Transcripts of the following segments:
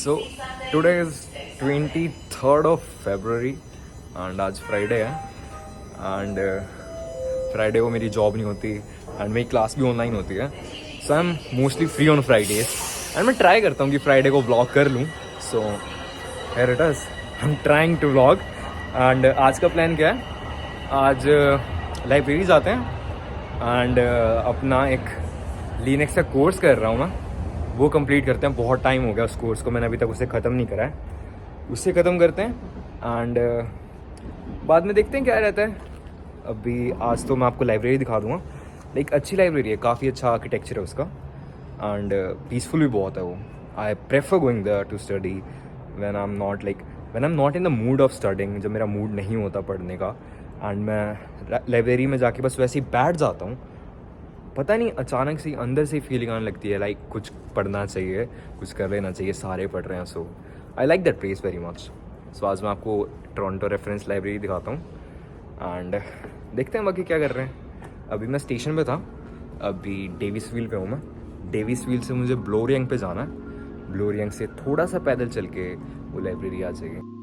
So today is 23rd of February and आज Friday है and Friday को मेरी जॉब नहीं होती एंड मेरी क्लास भी ऑनलाइन होती है. So I am mostly free on Fridays and मैं ट्राई करता हूँ कि फ्राइडे को व्लॉग कर लूँ. So here it is, I am trying to vlog. And आज का प्लान क्या है, आज लाइब्रेरी जाते हैं एंड अपना एक लिनक्स का कोर्स कर रहा हूँ मैं, वो कंप्लीट करते हैं. बहुत टाइम हो गया उस कोर्स को, मैंने अभी तक उसे ख़त्म नहीं करा है. उससे ख़त्म करते हैं एंड बाद में देखते हैं क्या रहता है. अभी आज तो मैं आपको लाइब्रेरी दिखा दूँगा. लाइक अच्छी लाइब्रेरी है, काफ़ी अच्छा आर्किटेक्चर है उसका एंड पीसफुल भी बहुत है वो. I prefer going there to study when I am not in the mood of studying, जब मेरा मूड नहीं होता पढ़ने का. एंड मैं लाइब्रेरी में जाके बस वैसे ही बैठ जाता हूँ. पता नहीं, अचानक से अंदर से फीलिंग आने लगती है लाइक कुछ पढ़ना चाहिए, कुछ कर लेना चाहिए, सारे पढ़ रहे हैं. So I like that place very much. So आज मैं आपको टोरंटो रेफरेंस लाइब्रेरी दिखाता हूँ एंड देखते हैं बाकी क्या कर रहे हैं. अभी मैं स्टेशन पे था, अभी डेविस व्हील पे हूँ मैं. डेविस व्हील से मुझे ब्लोरियंग पे जाना है. ब्लोरियंग से थोड़ा सा पैदल चल के वो लाइब्रेरी आ जाएगी.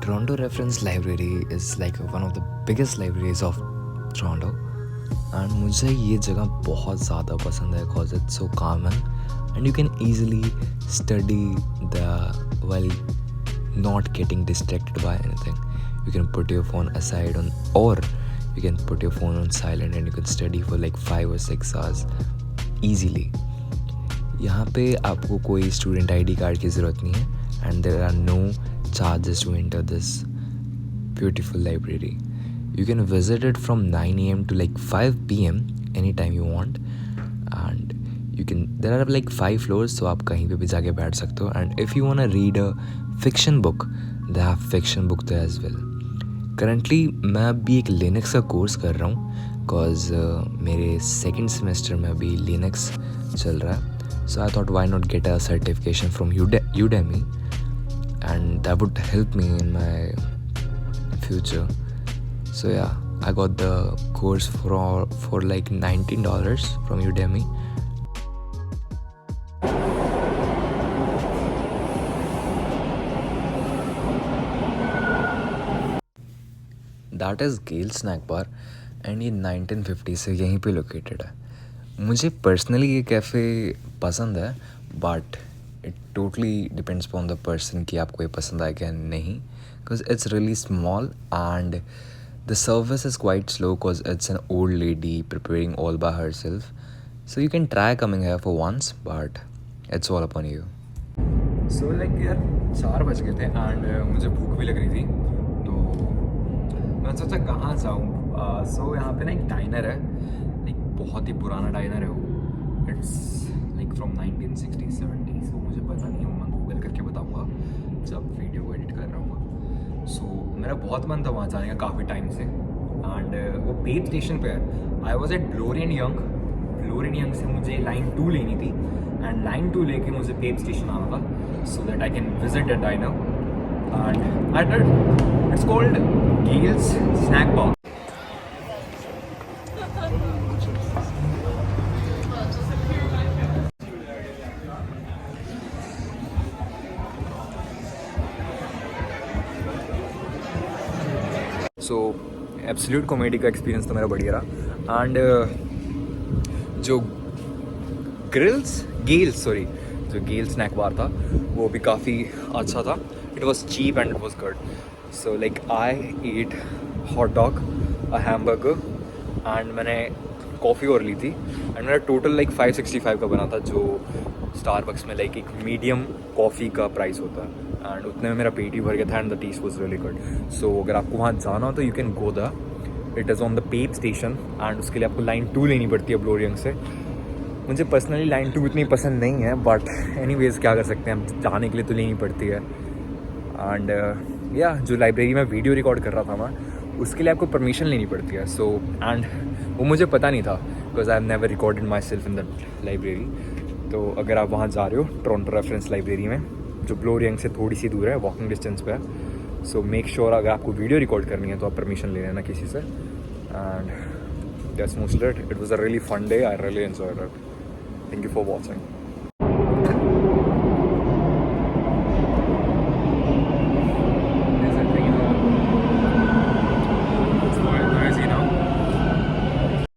Toronto Reference Library is like one of the biggest libraries of Toronto and मुझे ये जगह बहुत ज़्यादा पसंद है because it's so calm and you can easily study while not getting distracted by anything. You can put your phone aside or you can put your phone on silent and you can study for like 5 or 6 hours easily. यहाँ पे आपको कोई student ID card की ज़रूरत नहीं है and there are no charges to enter this beautiful library. You can visit it from 9 a.m. to like 5 p.m. anytime you want and there are like 5 floors, so आप कहीं पे भी जाके बैठ सकते हो. And if you want to read a fiction book, they have fiction book there as well. Currently मैं अभी एक लिनक्स का कोर्स कर रहा हूँ cause मेरे सेकेंड सेमेस्टर में अभी लिनक्स चल रहा है. So I thought why not get a certification from Udemy and that would help me in my future. So yeah, I got the course for like $19 from Udemy. That is Gale snack bar and ये 1950 से यहीं पे located है. मुझे personally ये cafe पसंद है but it totally depends on the person कि आपको ये पसंद आए क्या नहीं. Because it's really small and the service is quite slow because it's an old lady preparing all by her self. So you can try coming here for once but it's all upon you. So like यार 4 बज गए थे and मुझे भूख भी लग रही थी, तो मैं सोचा कहाँ जाऊँ. सो यहाँ पे ना एक डाइनर है, एक बहुत ही पुराना डाइनर है वो. It's like from 1960-70. सो मुझे पता नहीं है, मैं गूगल करके बताऊँगा जब वीडियो को एडिट कर रहा हूँ. सो मेरा बहुत मन था वहाँ जाने का काफ़ी टाइम से एंड वो पेड स्टेशन पे है. आई वॉज एट ग्लोरियन यंग से मुझे लाइन 2 लेनी थी एंड लाइन 2 लेके मुझे पेड स्टेशन आना था so that I can visit the diner and I did. It's called Gail's snack bar. So absolute comedy का एक्सपीरियंस तो मेरा बढ़िया रहा एंड जो गेल स्नैक बार था वो भी काफ़ी अच्छा था. It was cheap and it was good. So like I eat hot dog, a hamburger and मैंने कॉफ़ी और ली थी एंड मेरा टोटल लाइक 565 का बना था, जो स्टारबक्स में लाइक एक मीडियम कॉफ़ी का प्राइस होता है. एंड उतने में मेरा पेट ही भर गया था and the test was really good. So अगर आपको वहाँ जाना हो तो you can go the, it is on the pep station and उसके लिए आपको लाइन 2 लेनी पड़ती है ब्लोरियंग से. मुझे पर्सनली लाइन 2 इतनी पसंद नहीं है, बट एनीवेज क्या कर सकते हैं, हम जाने के लिए तो लेनी पड़ती है. एंड या जो लाइब्रेरी में वीडियो रिकॉर्ड कर रहा था मैं, उसके लिए आपको परमिशन लेनी पड़ती है. सो एंड वो मुझे पता नहीं था because I have never recorded my self in that library. तो अगर आप वहाँ जा रहे हो टोरंटो रेफरेंस लाइब्रेरी में, जो ब्लोरियंग से थोड़ी सी दूर है, वॉकिंग डिस्टेंस पे है, सो मेक श्योर अगर आपको वीडियो रिकॉर्ड करनी है तो आप परमिशन ले लेना किसी से. And that's mostly it. It was a really fun day. I really enjoyed it. Thank you for watching.